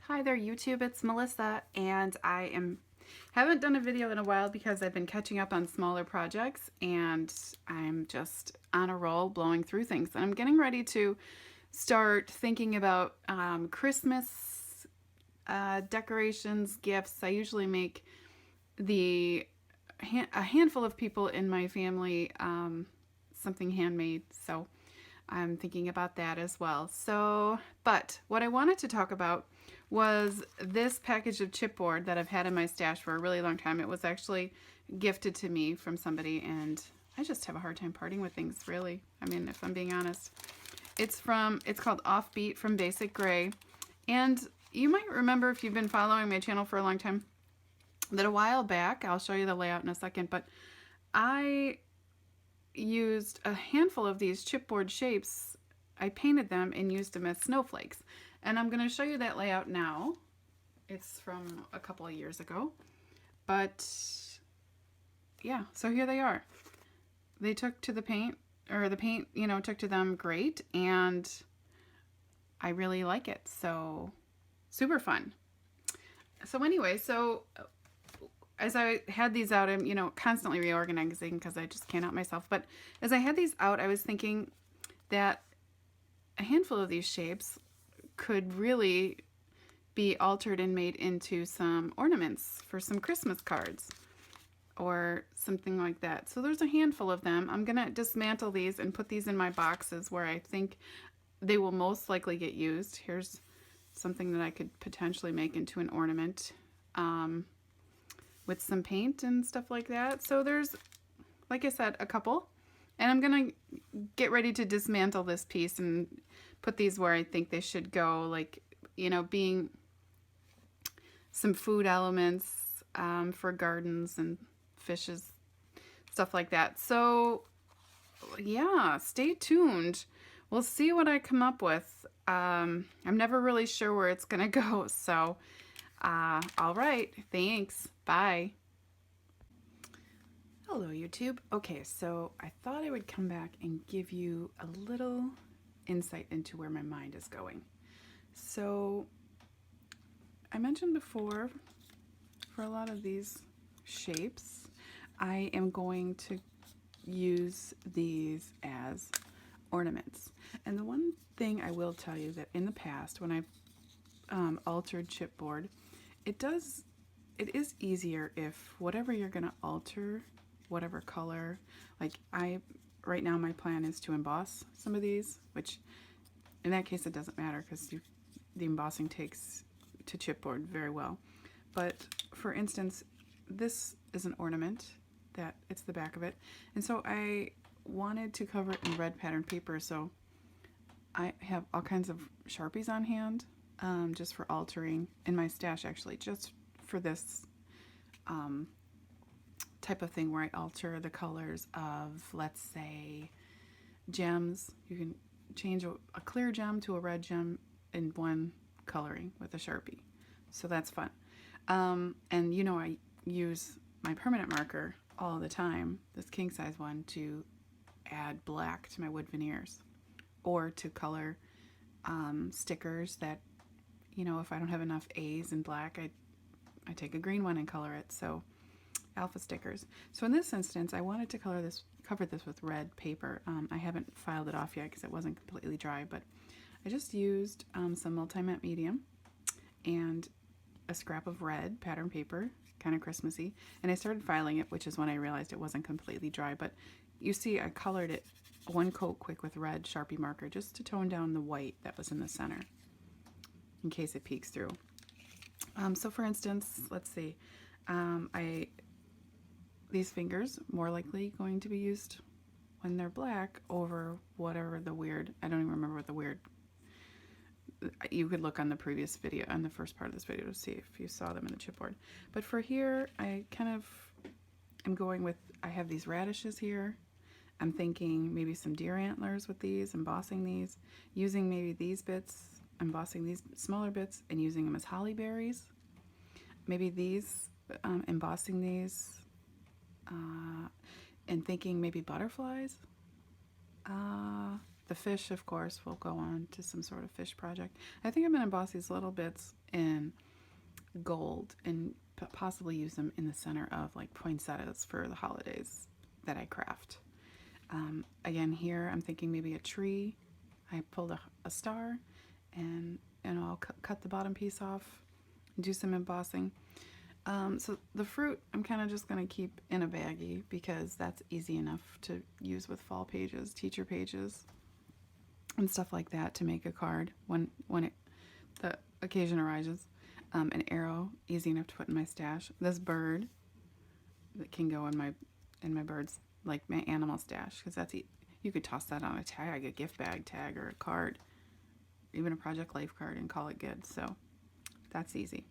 Hi there YouTube, it's Melissa, and haven't done a video in a while because I've been catching up on smaller projects and I'm just on a roll blowing through things. And I'm getting ready to start thinking about Christmas decorations, gifts. I usually make a handful of people in my family something handmade, so I'm thinking about that as well. But what I wanted to talk about was this package of chipboard that I've had in my stash for a really long time. It was actually gifted to me from somebody, and I just have a hard time parting with things, really. I mean, if I'm being honest. It's called Offbeat from Basic Gray. And you might remember, if you've been following my channel for a long time, that a while back, I'll show you the layout in a second, but I used a handful of these chipboard shapes. I painted them and used them as snowflakes. And I'm going to show you that layout now. It's from a couple of years ago. But yeah, so here they are. They took to the paint, or the paint, took to them great, and I really like it. So super fun. So anyway, as I had these out, I'm, constantly reorganizing because I just can't help myself. But as I had these out, I was thinking that a handful of these shapes could really be altered and made into some ornaments for some Christmas cards or something like that. So there's a handful of them. I'm going to dismantle these and put these in my boxes where I think they will most likely get used. Here's something that I could potentially make into an ornament. With some paint and stuff like that. So there's, like I said, a couple. And I'm going to get ready to dismantle this piece and put these where I think they should go, like, being some food elements for gardens and fishes, stuff like that. So, yeah, stay tuned. We'll see what I come up with. I'm never really sure where it's going to go, so... all right, thanks. Bye. Hello, YouTube. Okay, so I thought I would come back and give you a little insight into where my mind is going. So I mentioned before, for a lot of these shapes, I am going to use these as ornaments. And the one thing I will tell you that in the past, when I've altered chipboard, it is easier if whatever you're going to alter, whatever color, like right now my plan is to emboss some of these, which in that case it doesn't matter because the embossing takes to chipboard very well. But for instance, this is an ornament that it's the back of it, and so I wanted to cover it in red pattern paper, so I have all kinds of Sharpies on hand. Just for altering in my stash, actually, just for this type of thing where I alter the colors of, let's say, gems. You can change a clear gem to a red gem in one coloring with a Sharpie. So that's fun. And I use my permanent marker all the time, this king size one, to add black to my wood veneers or to color stickers that, if I don't have enough A's in black, I take a green one and color it. So alpha stickers. So in this instance, I wanted to cover this with red paper. I haven't filed it off yet because it wasn't completely dry, but I just used some multi-matte medium and a scrap of red pattern paper, kind of Christmassy, and I started filing it, which is when I realized it wasn't completely dry. But you see, I colored it one coat quick with red Sharpie marker just to tone down the white that was in the center, in case it peeks through. So for instance, let's see, these fingers more likely going to be used when they're black over whatever the weird, I don't even remember what the weird, you could look on the previous video, on the first part of this video, to see if you saw them in the chipboard. But for here, I kind of am going with, I have these radishes here. I'm thinking maybe some deer antlers with these, embossing these, using maybe these bits, embossing these smaller bits and using them as holly berries. Maybe these, embossing these, and thinking maybe butterflies. the fish, of course, will go on to some sort of fish project. I think I'm going to emboss these little bits in gold and possibly use them in the center of like poinsettias for the holidays that I craft. Again, here I'm thinking maybe a tree. I pulled a star, and I'll cut the bottom piece off and do some embossing. So the fruit I'm kind of just going to keep in a baggie because that's easy enough to use with fall pages, teacher pages, and stuff like that to make a card when the occasion arises. An arrow, easy enough to put in my stash. This bird that can go in my birds, like my animal stash, because that's you could toss that on a tag, a gift bag tag, or a card, even a Project Life card, and call it good. So that's easy.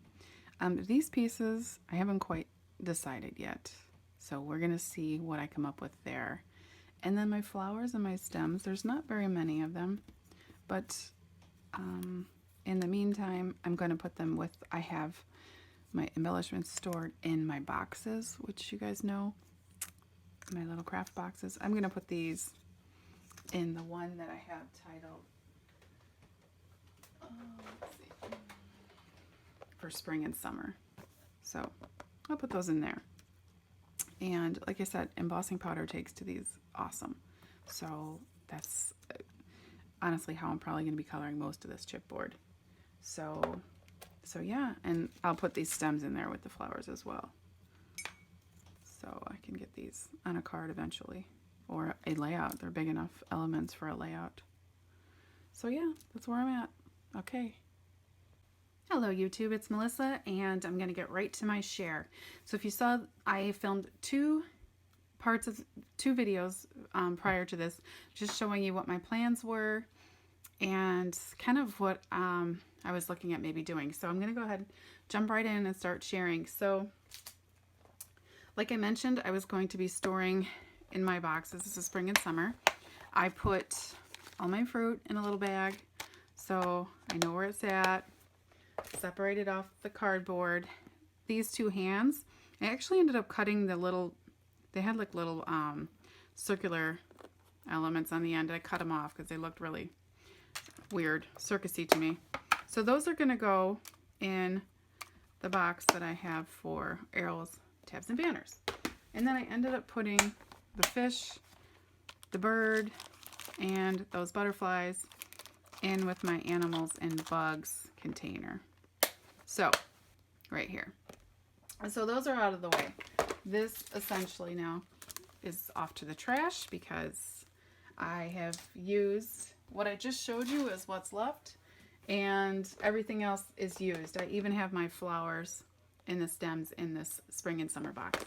These pieces I haven't quite decided yet, so we're gonna see what I come up with there. And then my flowers and my stems, there's not very many of them, but in the meantime, I'm going to put them with, I have my embellishments stored in my boxes, which you guys know, my little craft boxes. I'm going to put these in the one that I have titled, let's see, for spring and summer. So I'll put those in there. And like I said, embossing powder takes to these awesome. So that's honestly how I'm probably going to be coloring most of this chipboard. So yeah, and I'll put these stems in there with the flowers as well. So I can get these on a card eventually, or a layout. They're big enough elements for a layout. So yeah, that's where I'm at. Okay. Hello YouTube, it's Melissa, and I'm going to get right to my share. So if you saw, I filmed two videos prior to this, just showing you what my plans were and kind of what I was looking at maybe doing. So I'm going to go ahead and jump right in and start sharing. So like I mentioned, I was going to be storing in my boxes. This is spring and summer. I put all my fruit in a little bag, so I know where it's at. Separated off the cardboard. These two hands, I actually ended up cutting the little, they had like little circular elements on the end. I cut them off because they looked really weird, circusy to me. So those are going to go in the box that I have for arrows, tabs, and banners. And then I ended up putting the fish, the bird, and those butterflies in with my animals and bugs container. So right here. And so those are out of the way. This essentially now is off to the trash because I have used what I just showed you is what's left, and everything else is used. I even have my flowers and the stems in this spring and summer box.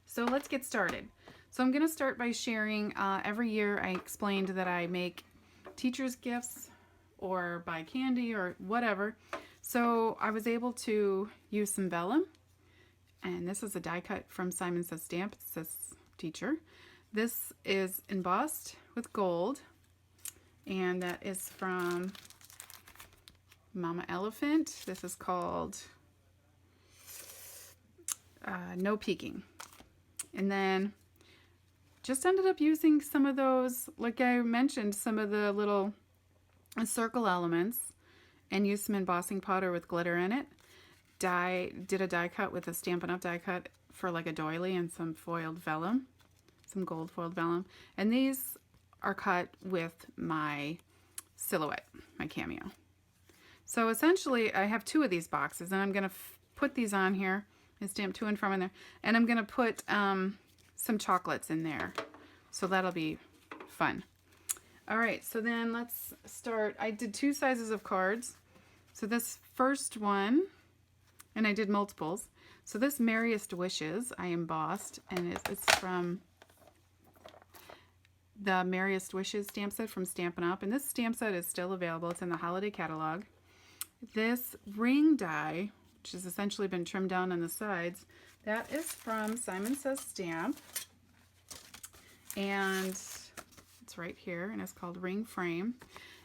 So let's get started. So I'm going to start by sharing, every year I explained that I make teachers gifts or buy candy or whatever. So I was able to use some vellum, and this is a die cut from Simon Says Stamp. It says teacher. This is embossed with gold, and that is from Mama Elephant. This is called No Peeking. And then just ended up using some of those, like I mentioned, some of the little circle elements, and used some embossing powder with glitter in it. Did a die cut with a Stampin' Up! Die cut for like a doily and some foiled vellum, some gold foiled vellum. And these are cut with my silhouette, my cameo. So essentially I have two of these boxes, and I'm going to put these on here and stamp to and from in there. And I'm going to put some chocolates in there. So that'll be fun. All right, so then let's start. I did two sizes of cards. So this first one, and I did multiples. So this Merriest Wishes I embossed, and it's from the Merriest Wishes stamp set from Stampin' Up! And this stamp set is still available. It's in the holiday catalog. This ring die, which has essentially been trimmed down on the sides, that is from Simon Says Stamp. And it's right here, and it's called Ring Frame.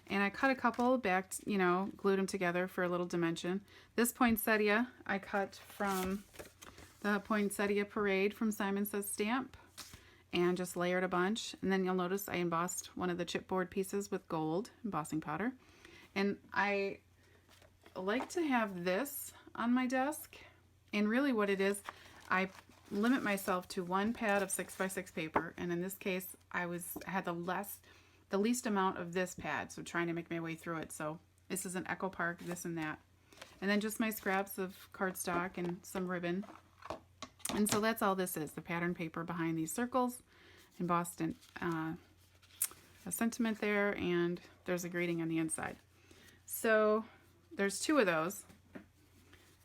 And I cut a couple back, you know, glued them together for a little dimension. This poinsettia I cut from the Poinsettia Parade from Simon Says Stamp. and just layered a bunch. And then you'll notice I embossed one of the chipboard pieces with gold embossing powder. And I like to have this on my desk. And really what it is, I limit myself to one pad of 6x6 paper. And in this case, I had the least amount of this pad, so trying to make my way through it. So this is an Echo Park, this and that. And then just my scraps of cardstock and some ribbon. And so that's all this is, the pattern paper behind these circles, embossed in a sentiment there, and there's a greeting on the inside. So there's 2 of those.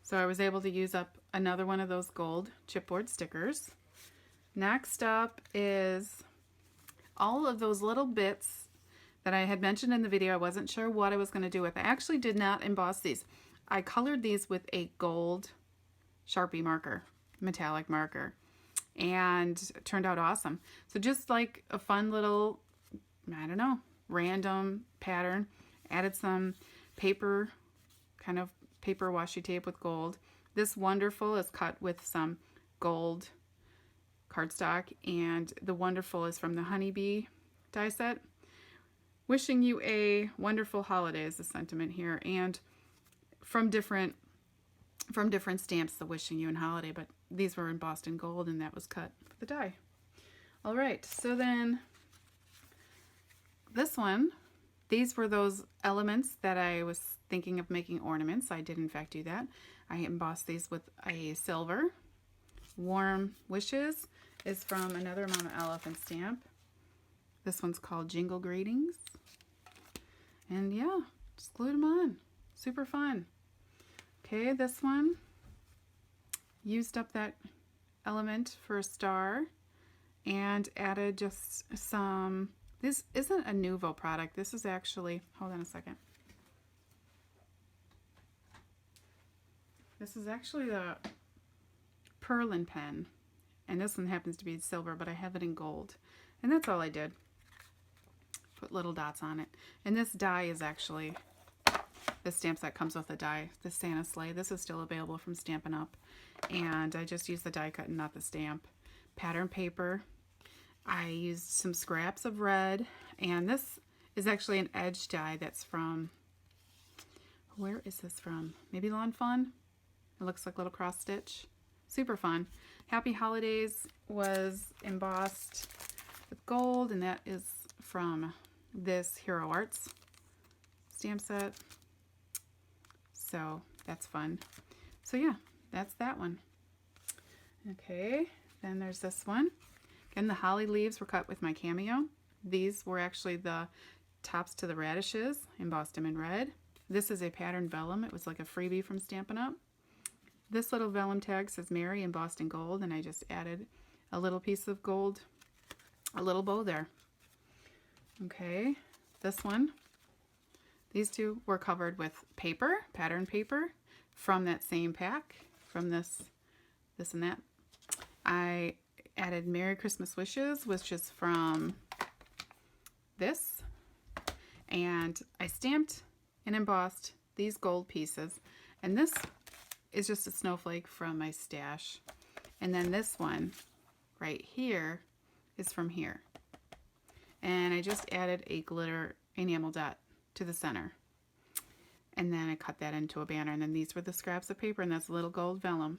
So I was able to use up another one of those gold chipboard stickers. Next up is all of those little bits that I had mentioned in the video. I wasn't sure what I was going to do with. I actually did not emboss these. I colored these with a gold Sharpie marker, metallic marker, and it turned out awesome. So just like a fun little, I don't know, random pattern. Added some paper, kind of paper washi tape with gold. This Wonderful is cut with some gold cardstock, and the Wonderful is from the Honeybee die set. Wishing you a wonderful holiday is the sentiment here, and from different stamps, the wishing you and holiday, but these were embossed in gold, and that was cut with the die. All right, so then this one, these were those elements that I was thinking of making ornaments. I did in fact do that. I embossed these with a silver. Warm Wishes is from another Mama Elephant stamp. This one's called Jingle Greetings. And yeah, just glued them on. Super fun. Okay, this one used up that element for a star and added just some, this isn't a Nuvo product. This is actually, hold on a second. This is actually the Perlin pen, and this one happens to be silver, but I have it in gold. And that's all I did. Put little dots on it. And this die is actually, the stamp set comes with a die, the Santa Sleigh. This is still available from Stampin' Up. And I just used the die cut and not the stamp. Pattern paper. I used some scraps of red, and this is actually an edge die that's from, where is this from? Maybe Lawn Fun? It looks like a little cross stitch. Super fun. Happy Holidays was embossed with gold, and that is from this Hero Arts stamp set. So that's fun. So yeah, that's that one. Okay, then there's this one. Again, the holly leaves were cut with my Cameo. These were actually the tops to the radishes, embossed them in red. This is a patterned vellum. It was like a freebie from Stampin' Up. This little vellum tag says Mary embossed in gold, and I just added a little piece of gold, a little bow there. Okay, this one. These 2 were covered with paper, pattern paper, from that same pack, from this and that. I added Merry Christmas Wishes, which is from this. And I stamped and embossed these gold pieces. And this is just a snowflake from my stash. And then this one right here is from here. And I just added a glitter enamel dot to the center. And then I cut that into a banner. And then these were the scraps of paper, and that's a little gold vellum.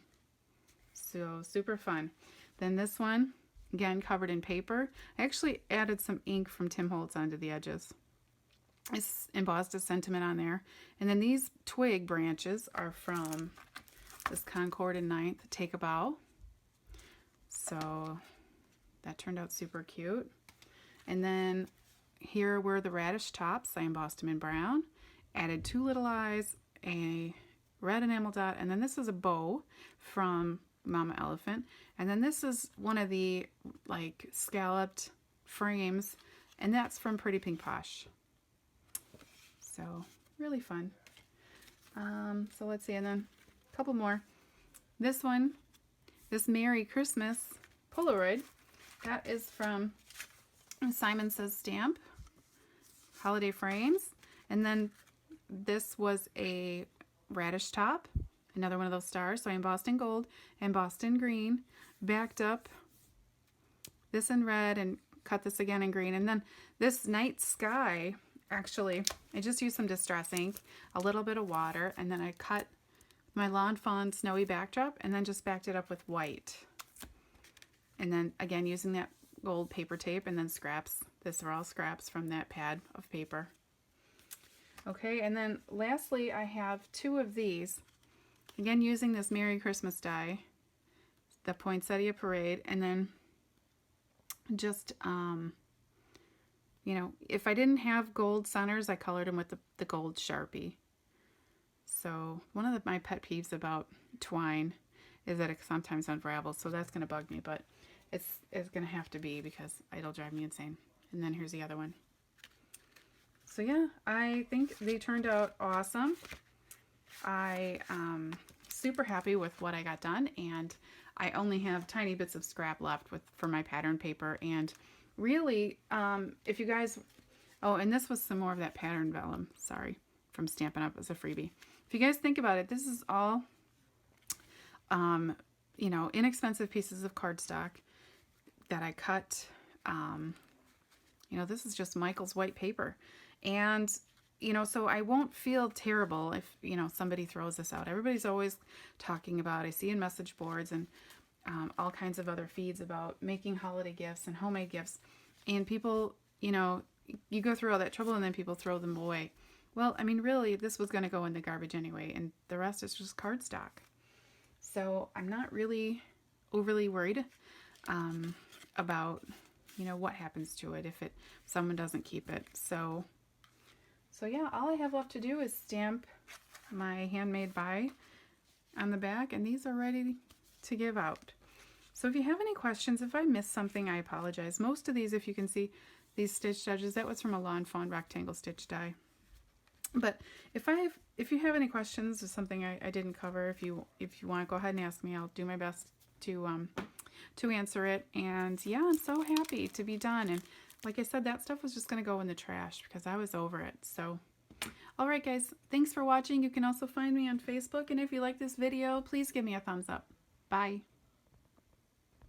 So super fun. Then this one, again, covered in paper. I actually added some ink from Tim Holtz onto the edges. I embossed a sentiment on there. And then these twig branches are from this Concord and Ninth, Take a Bow. So that turned out super cute. And then here were the radish tops. I embossed them in brown. Added 2 little eyes, a red enamel dot, and then this is a bow from Mama Elephant. And then this is one of the like scalloped frames, and that's from Pretty Pink Posh. So really fun. So let's see, and then a couple more. This one, this Merry Christmas Polaroid, that is from Simon Says Stamp, Holiday Frames. And then this was a radish top, another one of those stars. So I embossed in gold, embossed in green, backed up this in red and cut this again in green. And then this night sky, actually, I just used some Distress ink, a little bit of water, and then I cut my Lawn Fawn snowy backdrop and then just backed it up with white. And then again, using that gold paper tape and then scraps. This are all scraps from that pad of paper. Okay, and then lastly, I have 2 of these. Again, using this Merry Christmas die, the Poinsettia Parade, and then just, you know, if I didn't have gold centers, I colored them with the gold Sharpie. So one of my pet peeves about twine is that it sometimes unravels, so that's going to bug me, but it's going to have to be because it'll drive me insane. And then here's the other one. So yeah, I think they turned out awesome. I super happy with what I got done, and I only have tiny bits of scrap left for my pattern paper. And really, if you guys, oh, and this was some more of that pattern vellum, sorry, from Stampin' Up! As a freebie. If you guys think about it, this is all, you know, inexpensive pieces of cardstock that I cut. You know, this is just Michael's white paper. And, you know, so I won't feel terrible if, you know, somebody throws this out. Everybody's always talking about, I see in message boards and all kinds of other feeds about making holiday gifts and homemade gifts. And people, you know, you go through all that trouble and then people throw them away. Well, I mean, really, this was going to go in the garbage anyway, and the rest is just cardstock. So I'm not really overly worried about, you know, what happens to it if someone doesn't keep it. So yeah, all I have left to do is stamp my handmade by on the back, and these are ready to give out. So if you have any questions, if I missed something, I apologize. Most of these, if you can see these stitch edges, that was from a Lawn Fawn rectangle stitch die. But if you have any questions or something I didn't cover, if you want to go ahead and ask me, I'll do my best to answer it. And yeah, I'm so happy to be done. And like I said, that stuff was just going to go in the trash because I was over it. So, all right, guys, thanks for watching. You can also find me on Facebook. And if you like this video, please give me a thumbs up. Bye.